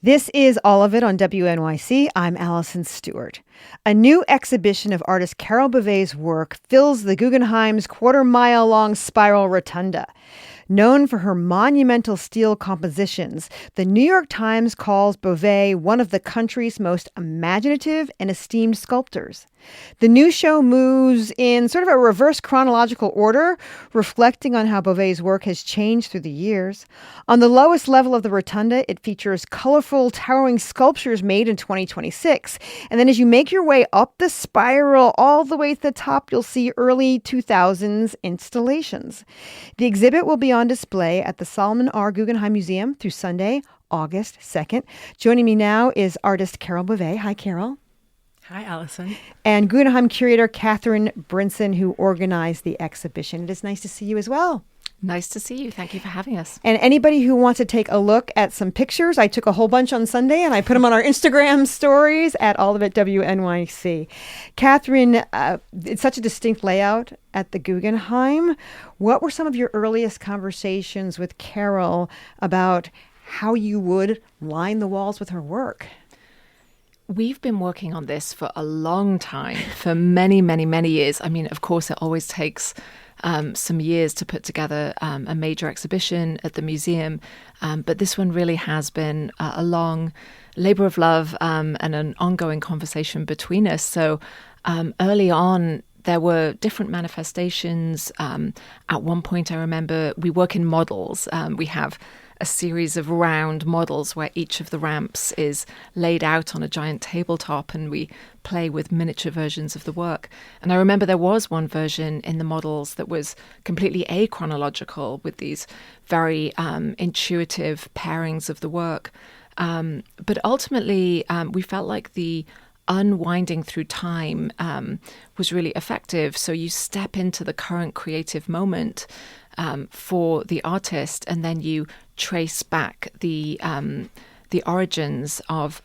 This is All of It on WNYC. I'm Allison Stewart. A new exhibition of artist Carol Bove's work fills the Guggenheim's quarter-mile-long spiral rotunda. Known for her monumental steel compositions, the New York Times calls Bove one of the country's most imaginative and esteemed sculptors. The new show moves in sort of a reverse chronological order, reflecting on how Bove's work has changed through the years. On the lowest level of the rotunda, it features colorful, towering sculptures made in 2026. And then as you make your way up the spiral all the way to the top, you'll see early 2000s installations. The exhibit will be on display at the Solomon R. Guggenheim Museum through Sunday, August 2nd. Joining me now is artist Carol Bove. Hi, Carol. Hi, Allison. And Guggenheim curator Catherine Brinson, who organized the exhibition. It is nice to see you as well. Nice to see you. Thank you for having us. And anybody who wants to take a look at some pictures, I took a whole bunch on Sunday and I put them on our Instagram stories at All of It WNYC. Catherine, it's such a distinct layout at the Guggenheim. What were some of your earliest conversations with Carol about how you would line the walls with her work? We've been working on this for a long time, for many, many, many years. I mean, of course, it always takes some years to put together a major exhibition at the museum. But this one really has been a long labor of love and an ongoing conversation between us. So early on, there were different manifestations. At one point, I remember we work in models. We have a series of round models where each of the ramps is laid out on a giant tabletop and we play with miniature versions of the work. And I remember there was one version in the models that was completely achronological with these very intuitive pairings of the work. But ultimately, we felt like the unwinding through time was really effective. So you step into the current creative moment for the artist, and then you trace back the origins of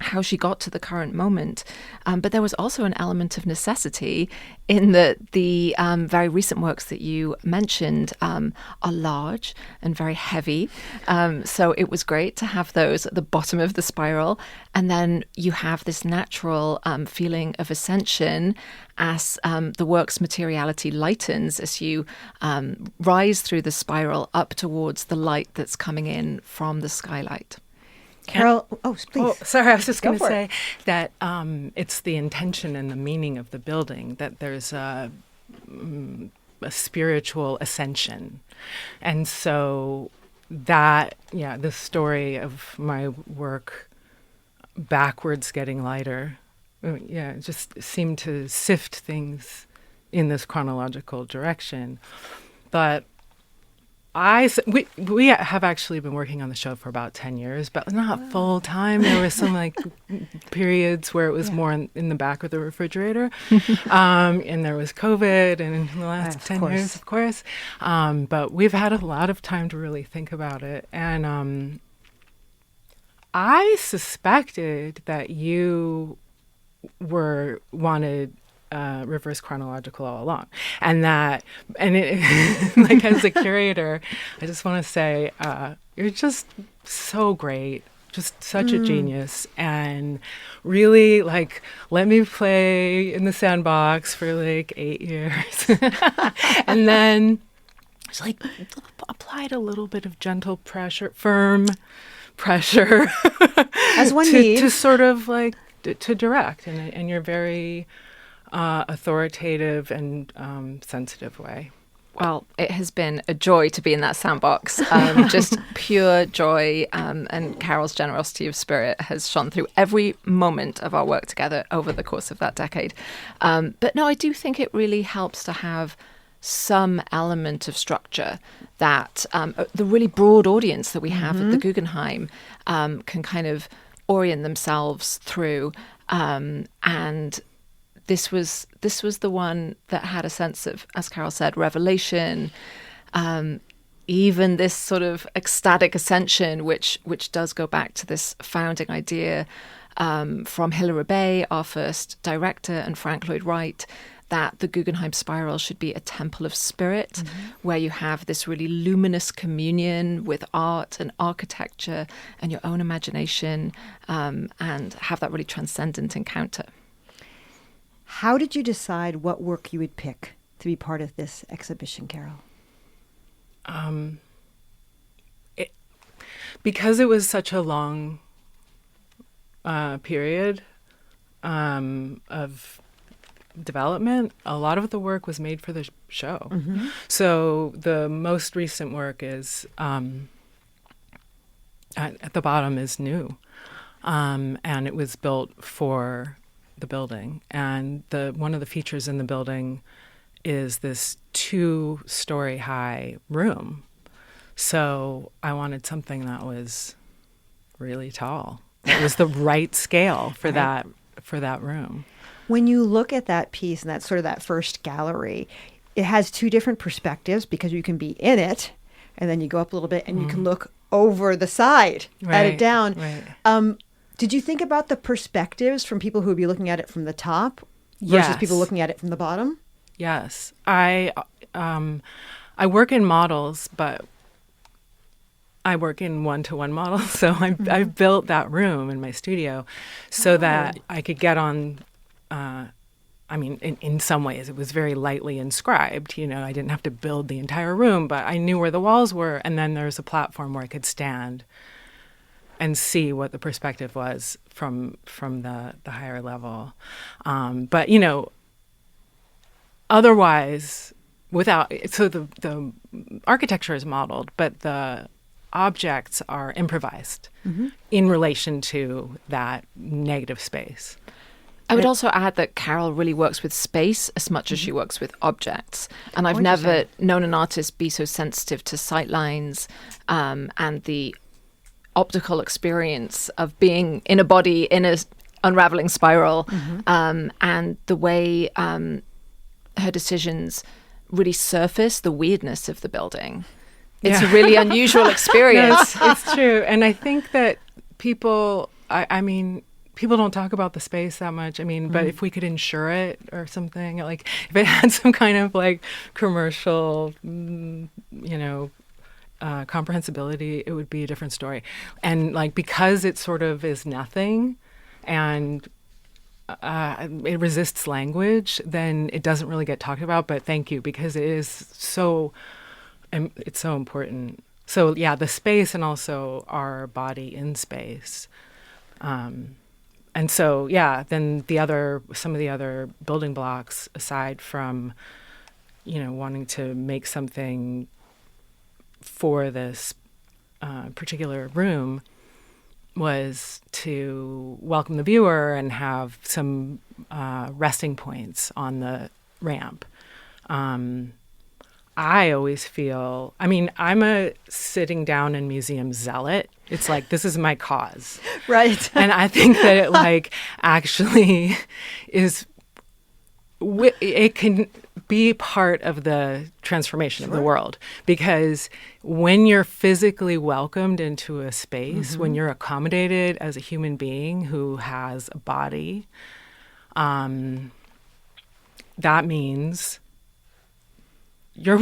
how she got to the current moment. But there was also an element of necessity in that the very recent works that you mentioned are large and very heavy. So it was great to have those at the bottom of the spiral. And then you have this natural feeling of ascension as the work's materiality lightens as you rise through the spiral up towards the light that's coming in from the skylight. Carol, please. Oh, sorry, I was just going to say that it's the intention and the meaning of the building, that there's a spiritual ascension. And so that, the story of my work backwards getting lighter, it just seemed to sift things in this chronological direction. But we have actually been working on the show for about 10 years, but not full time. There was some periods where it was more in the back of the refrigerator. And there was COVID and in the last 10 years, of course. But we've had a lot of time to really think about it. And I suspected that you wanted reverse chronological all along, and as a curator, I just want to say you're just so great, just such a genius, and really let me play in the sandbox for 8 years, and then just applied a little bit of gentle pressure, firm pressure, as one needs to sort of to direct, and you're very authoritative and sensitive way. Well, it has been a joy to be in that sandbox, just pure joy, and Carol's generosity of spirit has shone through every moment of our work together over the course of that decade. But no, I do think it really helps to have some element of structure that the really broad audience that we have at the Guggenheim can kind of orient themselves through, and this was the one that had a sense of, as Carol said, revelation, even this sort of ecstatic ascension, which does go back to this founding idea from Hilaire Bay, our first director, and Frank Lloyd Wright, that the Guggenheim spiral should be a temple of spirit, where you have this really luminous communion with art and architecture and your own imagination, and have that really transcendent encounter. How did you decide what work you would pick to be part of this exhibition, Carol? Because it was such a long period of development, a lot of the work was made for the show. So the most recent work is at the bottom is new, and it was built for the building. And one of the features in the building is this 2-story high room. So I wanted something that was really tall. It was the right scale for that room. When you look at that piece and that's sort of that first gallery, it has 2 different perspectives because you can be in it and then you go up a little bit and you can look over the side at it down. Right. Did you think about the perspectives from people who would be looking at it from the top versus people looking at it from the bottom? Yes. I work in models, but I work in one-to-one models. So I built that room in my studio so that I could get on. In some ways, it was very lightly inscribed. I didn't have to build the entire room, but I knew where the walls were. And then there was a platform where I could stand and see what the perspective was from the higher level. But otherwise, so the architecture is modeled, but the objects are improvised in relation to that negative space. I would also add that Carol really works with space as much as she works with objects. And I've never known an artist be so sensitive to sightlines and the optical experience of being in a body in a unraveling spiral, and the way her decisions really surface the weirdness of the building. It's a really unusual experience. No, it's true. And I think that people don't talk about the space that much. But if we could insure it or something, like if it had some kind of like commercial, comprehensibility, it would be a different story. And like, because it sort of is nothing and it resists language, then it doesn't really get talked about. But thank you, because it's so important. So yeah, the space and also our body in space. And so, then some of the other building blocks, aside from, wanting to make something for this particular room, was to welcome the viewer and have some resting points on the ramp. I always feel, I'm a sitting down in museum zealot. It's like, this is my cause. Right. And I think that it actually is, it can be part of the transformation of the world. Because when you're physically welcomed into a space, when you're accommodated as a human being who has a body, that means you're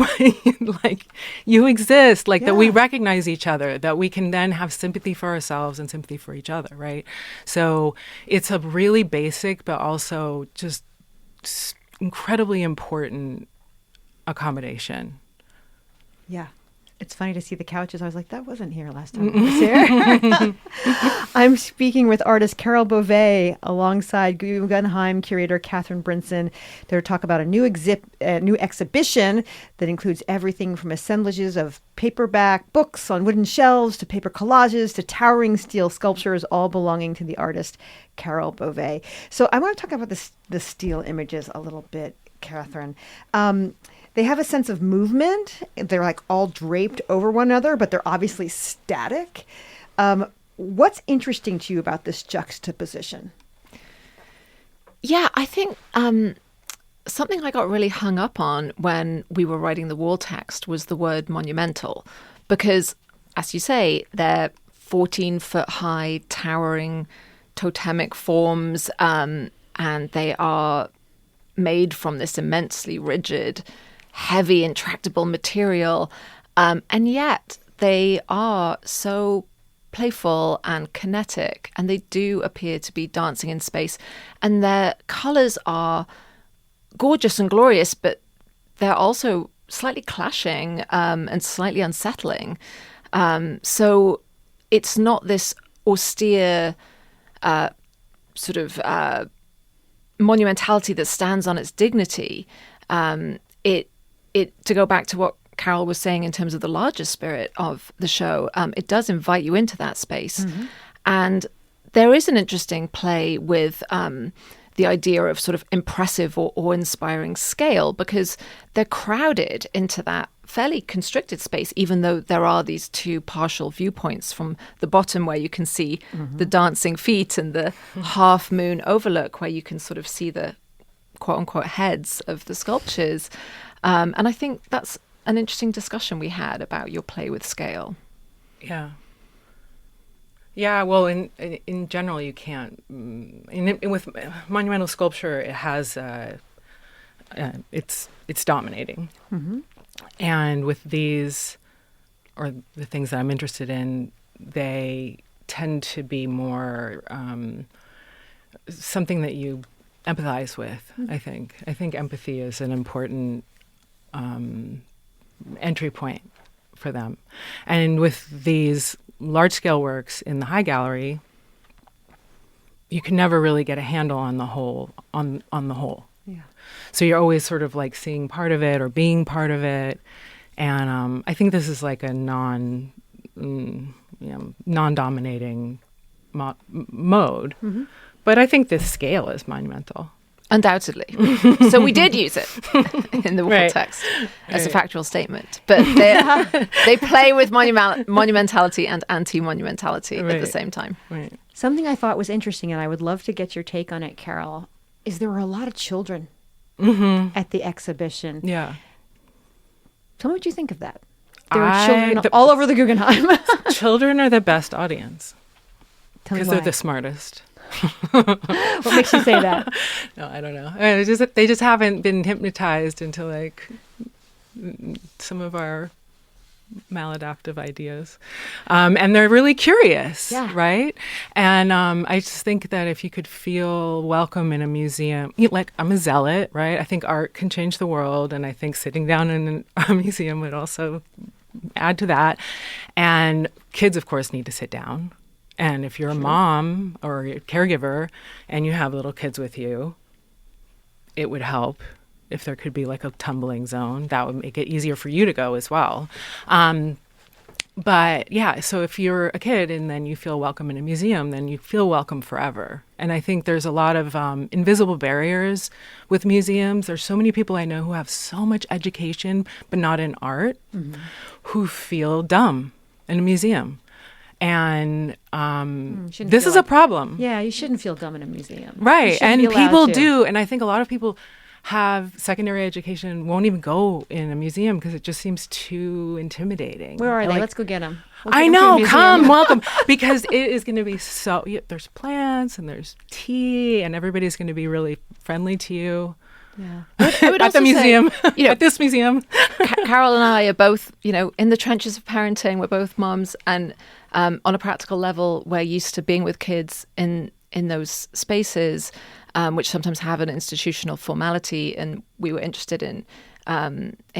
like, you exist, like that we recognize each other, that we can then have sympathy for ourselves and sympathy for each other, right? So it's a really basic, but also just incredibly important accommodation. Yeah. It's funny to see the couches. I was like, that wasn't here last time I was here. I'm speaking with artist Carol Bove alongside Guggenheim curator Catherine Brinson to talk about a new exhibition that includes everything from assemblages of paperback books on wooden shelves to paper collages to towering steel sculptures, all belonging to the artist Carol Bove. So I want to talk about the steel images a little bit, Catherine. They have a sense of movement. They're like all draped over one another, but they're obviously static. What's interesting to you about this juxtaposition? Yeah, I think something I got really hung up on when we were writing the wall text was the word monumental, because, as you say, they're 14-foot high, towering totemic forms, and they are made from this immensely rigid, heavy, intractable material. And yet they are so playful and kinetic, and they do appear to be dancing in space. And their colors are gorgeous and glorious, but they're also slightly clashing and slightly unsettling. So it's not this austere sort of monumentality that stands on its dignity. It to go back to what Carol was saying in terms of the larger spirit of the show, it does invite you into that space. Mm-hmm. And there is an interesting play with the idea of sort of impressive or awe-inspiring scale, because they're crowded into that fairly constricted space, even though there are these two partial viewpoints from the bottom where you can see the dancing feet and the half moon overlook where you can sort of see the quote-unquote heads of the sculptures. And I think that's an interesting discussion we had about your play with scale. Yeah. Yeah, well, in general, you can't. With monumental sculpture, it has it's dominating, and with these, or the things that I'm interested in, they tend to be more something that you empathize with. I think empathy is an important entry point for them, and with these large-scale works in the High Gallery, you can never really get a handle on the whole. On the whole, yeah. So you're always sort of like seeing part of it or being part of it, and I think this is like a non-dominating mode. Mm-hmm. But I think this scale is monumental. Undoubtedly. So we did use it in the wall text as a factual statement. But they play with monumentality and anti-monumentality at the same time. Right. Something I thought was interesting, and I would love to get your take on it, Carol, is there were a lot of children at the exhibition. Yeah. Tell me what you think of that. There were children all over the Guggenheim. Children are the best audience because they're the smartest. What makes you say that? No, I don't know. They just haven't been hypnotized into like some of our maladaptive ideas, and they're really curious, right? And I just think that if you could feel welcome in a museum, like I'm a zealot, right? I think art can change the world, and I think sitting down in a museum would also add to that. And kids, of course, need to sit down. And if you're a mom or a caregiver and you have little kids with you, it would help if there could be like a tumbling zone. That would make it easier for you to go as well. But yeah, so if you're a kid and then you feel welcome in a museum, then you feel welcome forever. And I think there's a lot of invisible barriers with museums. There's so many people I know who have so much education, but not in art, who feel dumb in a museum. And this is a problem. Yeah, you shouldn't feel dumb in a museum. Right. And people do. And I think a lot of people have secondary education and won't even go in a museum because it just seems too intimidating. Where are they? Let's go get them. I know. Come, welcome. Because it is going to be there's plants and there's tea and everybody's going to be really friendly to you. Yeah. At the museum, at this museum. Carol and I are both, in the trenches of parenting. We're both moms, and on a practical level, we're used to being with kids in those spaces, which sometimes have an institutional formality, and we were interested in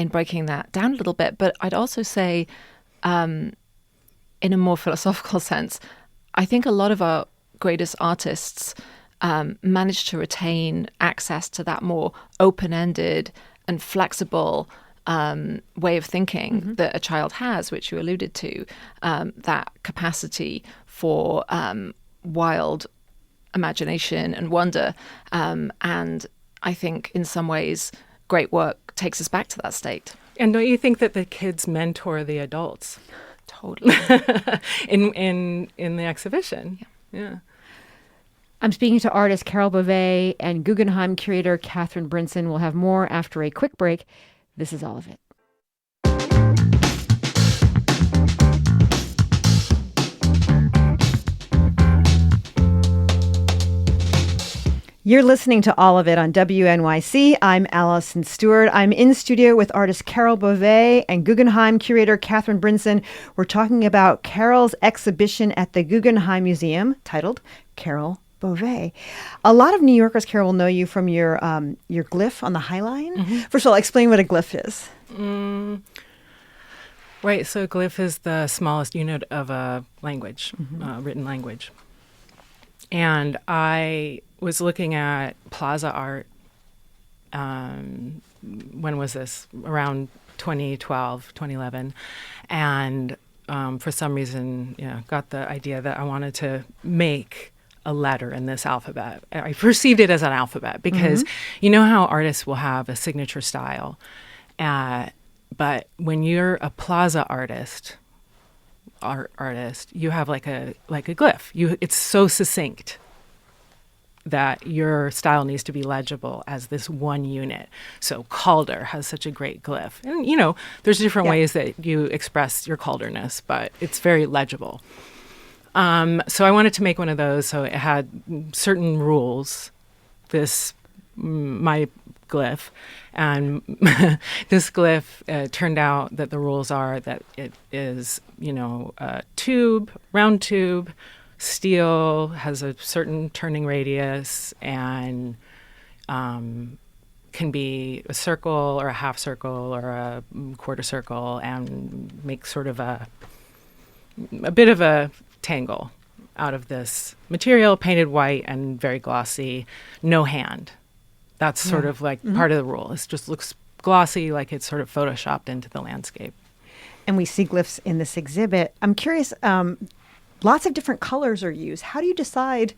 breaking that down a little bit. But I'd also say, in a more philosophical sense, I think a lot of our greatest artists managed to retain access to that more open-ended and flexible way of thinking that a child has, which you alluded to, that capacity for wild imagination and wonder. And I think in some ways, great work takes us back to that state. And don't you think that the kids mentor the adults? Totally. in the exhibition. Yeah. I'm speaking to artist Carol Bove and Guggenheim curator Catherine Brinson. We'll have more after a quick break. This is All of It. You're listening to All of It on WNYC. I'm Allison Stewart. I'm in studio with artist Carol Bove and Guggenheim curator Catherine Brinson. We're talking about Carol's exhibition at the Guggenheim Museum titled Carol Bove. A lot of New Yorkers, Carol, will know you from your glyph on the High Line. Mm-hmm. First of all, explain what a glyph is. Right, so a glyph is the smallest unit of a language, written language. And I was looking at plaza art, when was this? Around 2012, 2011. And for some reason, got the idea that I wanted to make a letter in this alphabet. I perceived it as an alphabet because you know how artists will have a signature style. But when you're a plaza artist, you have like a glyph. It's so succinct that your style needs to be legible as this one unit. So Calder has such a great glyph. And, there's different ways that you express your Calderness, but it's very legible. So I wanted to make one of those. So it had certain rules, my glyph. And this glyph, turned out that the rules are that it is, a tube, round tube, steel, has a certain turning radius, and can be a circle or a half circle or a quarter circle, and make sort of a bit of a tangle out of this material, painted white and very glossy, no hand. That's sort of like part of the rule. It just looks glossy, like it's sort of photoshopped into the landscape. And we see glyphs in this exhibit. I'm curious, lots of different colors are used. How do you decide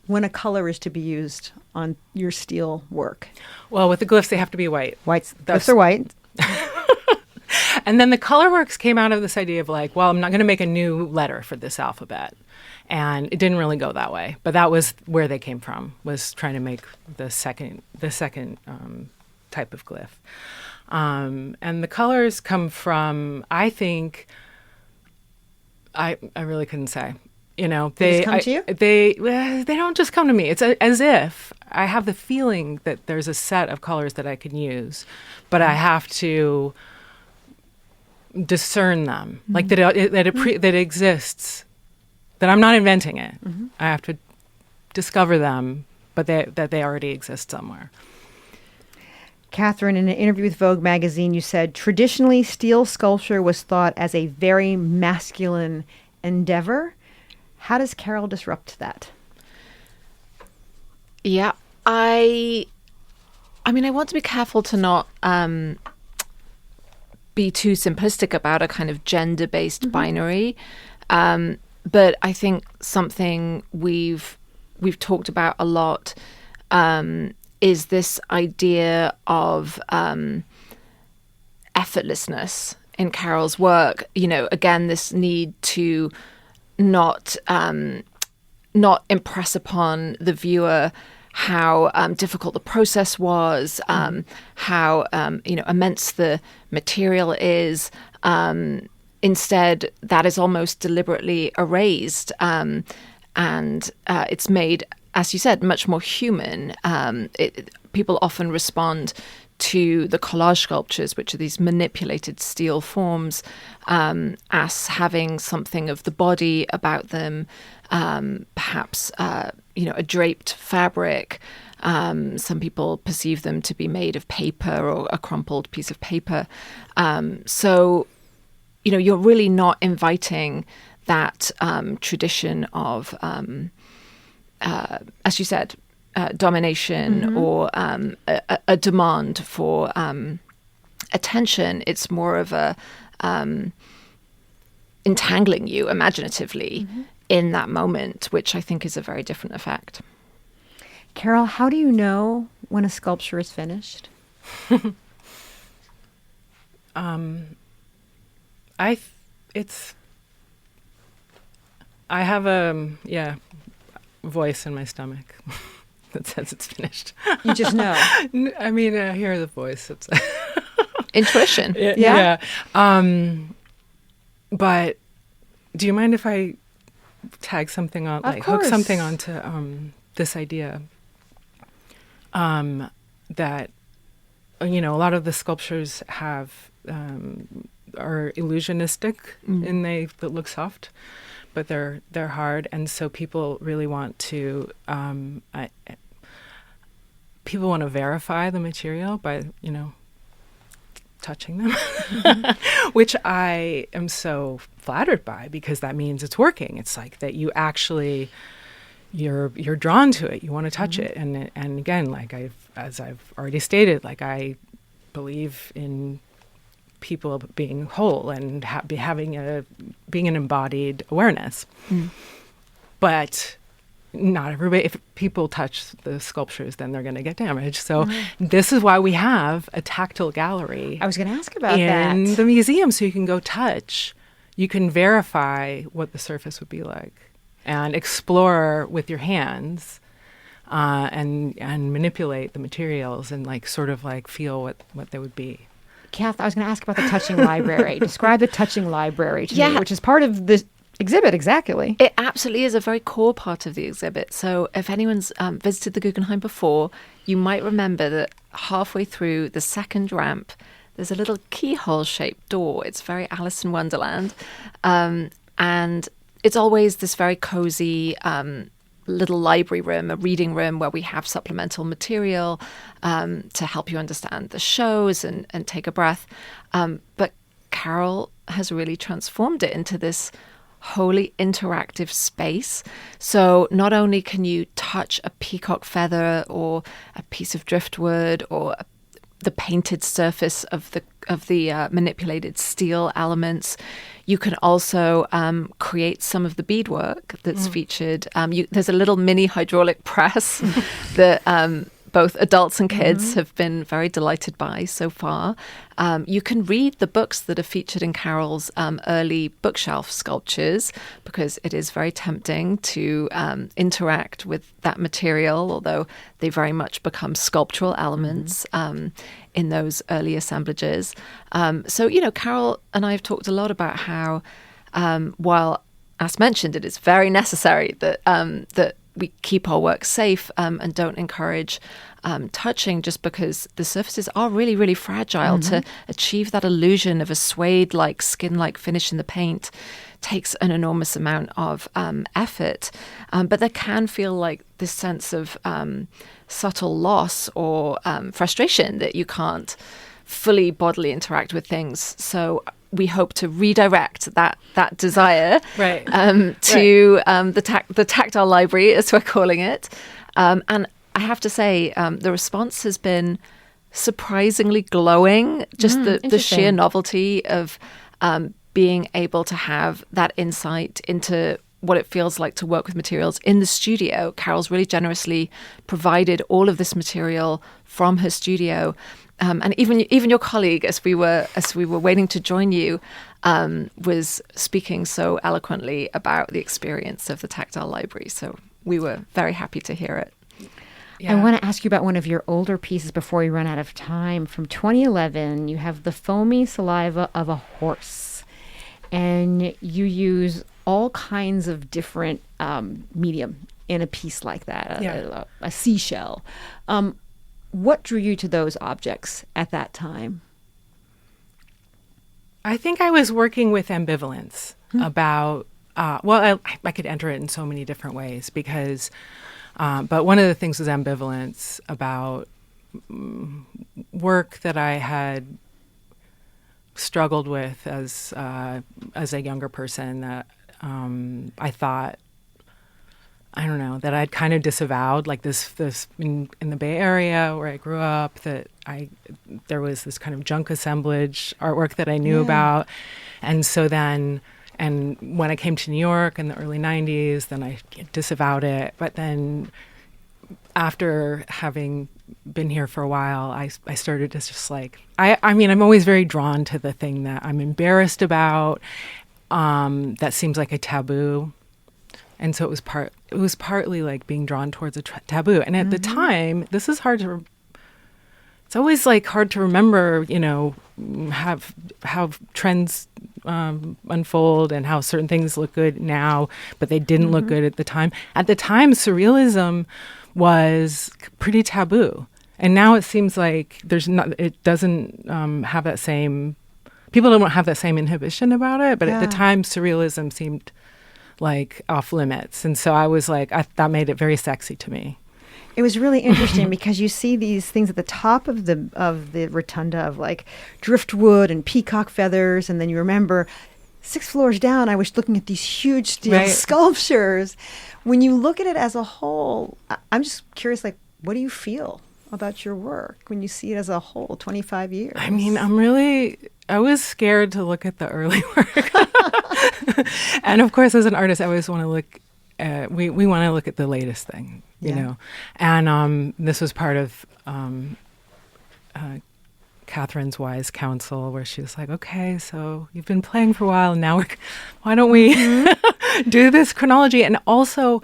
when a color is to be used on your steel work? Well, with the glyphs, they have to be white. Glyphs are white. And then the colorworks came out of this idea of like, well, I'm not going to make a new letter for this alphabet. And it didn't really go that way. But that was where they came from, was trying to make the second type of glyph. And the colors come from, I think, I really couldn't say. They just come to you? They don't just come to me. It's as if I have the feeling that there's a set of colors that I can use, but I have to discern them, like that it exists, that I'm not inventing it. I have to discover them, but that they already exist somewhere. Catherine, in an interview with Vogue magazine, you said, traditionally, steel sculpture was thought as a very masculine endeavor. How does Carol disrupt that? Yeah, I mean, I want to be careful to not be too simplistic about a kind of gender-based binary. But I think something we've talked about a lot is this idea of effortlessness in Carol's work. Again, this need to not impress upon the viewer how difficult the process was, how immense the material is. Instead, that is almost deliberately erased, and it's made, as you said, much more human. People often respond to the collage sculptures, which are these manipulated steel forms, as having something of the body about them, perhaps a draped fabric. Some people perceive them to be made of paper or a crumpled piece of paper. So you're really not inviting that tradition of, as you said, domination or a demand for attention. It's more of a entangling you imaginatively in that moment, which I think is a very different effect. Carol, how do you know when a sculpture is finished? I have a voice in my stomach that says it's finished. You just know. I mean, I hear the voice. It's intuition. Yeah. But do you mind if I tag something on, Of like course. hook something onto this idea? that, a lot of the sculptures are illusionistic and they look soft, but they're hard. And so people really want to, people want to verify the material by, touching them, which I am so flattered by, because that means it's working. It's like that you actually, you're drawn to it. You want to touch it. And again, like as I've already stated, like I believe in people being whole and being an embodied awareness. But not everybody, if people touch the sculptures, then they're going to get damaged. So this is why we have a tactile gallery. I was going to ask about that. In the museum, so you can go touch. You can verify what the surface would be like and explore with your hands and manipulate the materials and like sort of like feel what they would be. Kath, I was going to ask about the touching library. Describe the touching library to me, which is part of the exhibit, exactly. It absolutely is a very core part of the exhibit. So if anyone's visited the Guggenheim before, you might remember that halfway through the second ramp, there's a little keyhole-shaped door. It's very Alice in Wonderland. And it's always this very cozy little library room, a reading room where we have supplemental material to help you understand the shows and take a breath. But Carol has really transformed it into this wholly interactive space. So not only can you touch a peacock feather or a piece of driftwood or the painted surface of the manipulated steel elements, you can also create some of the beadwork that's featured. There's a little mini hydraulic press that both adults and kids have been very delighted by so far. You can read the books that are featured in Carol's early bookshelf sculptures, because it is very tempting to interact with that material, although they very much become sculptural elements in those early assemblages. So, Carol and I have talked a lot about how, while, as mentioned, it is very necessary that we keep our work safe and don't encourage touching, just because the surfaces are really, really fragile. To achieve that illusion of a suede-like, skin-like finish in the paint takes an enormous amount of effort. But there can feel like this sense of subtle loss or frustration that you can't fully bodily interact with things. So we hope to redirect that desire to the tactile library, as we're calling it. And I have to say, the response has been surprisingly glowing. Just the sheer novelty of being able to have that insight into what it feels like to work with materials in the studio. Carol's really generously provided all of this material from her studio. And even your colleague, as we were waiting to join you, was speaking so eloquently about the experience of the tactile library. So we were very happy to hear it. Yeah. I want to ask you about one of your older pieces before we run out of time. From 2011, you have the foamy saliva of a horse, and you use all kinds of different medium in a piece like that, a seashell. What drew you to those objects at that time? I think I was working with ambivalence about, I could enter it in so many different ways because, but one of the things was ambivalence about work that I had struggled with as a younger person that I thought, I don't know, that I'd kind of disavowed, like this in the Bay Area where I grew up, that there was this kind of junk assemblage artwork that I knew about. And so then, and when I came to New York in the early 90s, then I disavowed it. But then after having been here for a while, I started to just like, I mean, I'm always very drawn to the thing that I'm embarrassed about, that seems like a taboo. And so it was partly like being drawn towards a taboo. And at the time, this is it's always like hard to remember, how trends unfold and how certain things look good now, but they didn't look good at the time. At the time, surrealism was pretty taboo. And now it seems like it doesn't have that same, people don't have that same inhibition about it. But at the time, surrealism seemed like off limits. And so I was like, that made it very sexy to me. It was really interesting because you see these things at the top of the rotunda of like driftwood and peacock feathers. And then you remember 6 floors down, I was looking at these huge steel sculptures. When you look at it as a whole, I'm just curious, like, what do you feel about your work when you see it as a whole, 25 years? I mean, I was scared to look at the early work. And of course, as an artist, I always want to look at, we want to look at the latest thing, you know. And this was part of Catherine's wise counsel, where she was like, okay, so you've been playing for a while, and now why don't we do this chronology? And also,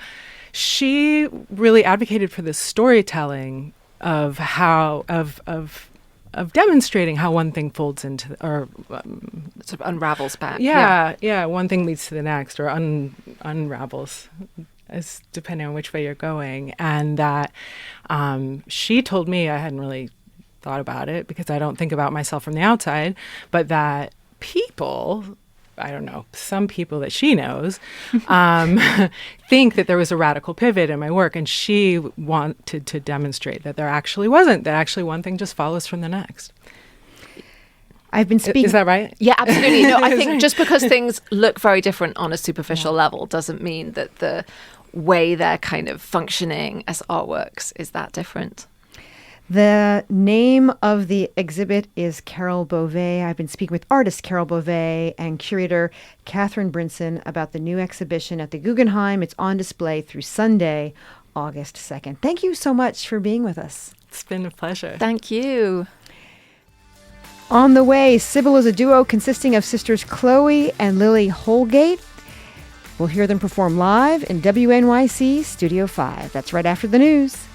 she really advocated for this storytelling of how of demonstrating how one thing folds into or sort of unravels back. Yeah, one thing leads to the next, or unravels, as depending on which way you're going. And that she told me, I hadn't really thought about it because I don't think about myself from the outside, but that people, I don't know, some people that she knows think that there was a radical pivot in my work, and she wanted to demonstrate that there actually wasn't, that actually one thing just follows from the next. I've been speaking. Is that right? Yeah, absolutely. No, I think just because things look very different on a superficial level doesn't mean that the way they're kind of functioning as artworks is that different. The name of the exhibit is Carol Bove. I've been speaking with artist Carol Bove and curator Catherine Brinson about the new exhibition at the Guggenheim. It's on display through Sunday, August 2nd. Thank you so much for being with us. It's been a pleasure. Thank you. On the way, Sybil is a duo consisting of sisters Chloe and Lily Holgate. We'll hear them perform live in WNYC Studio 5. That's right after the news.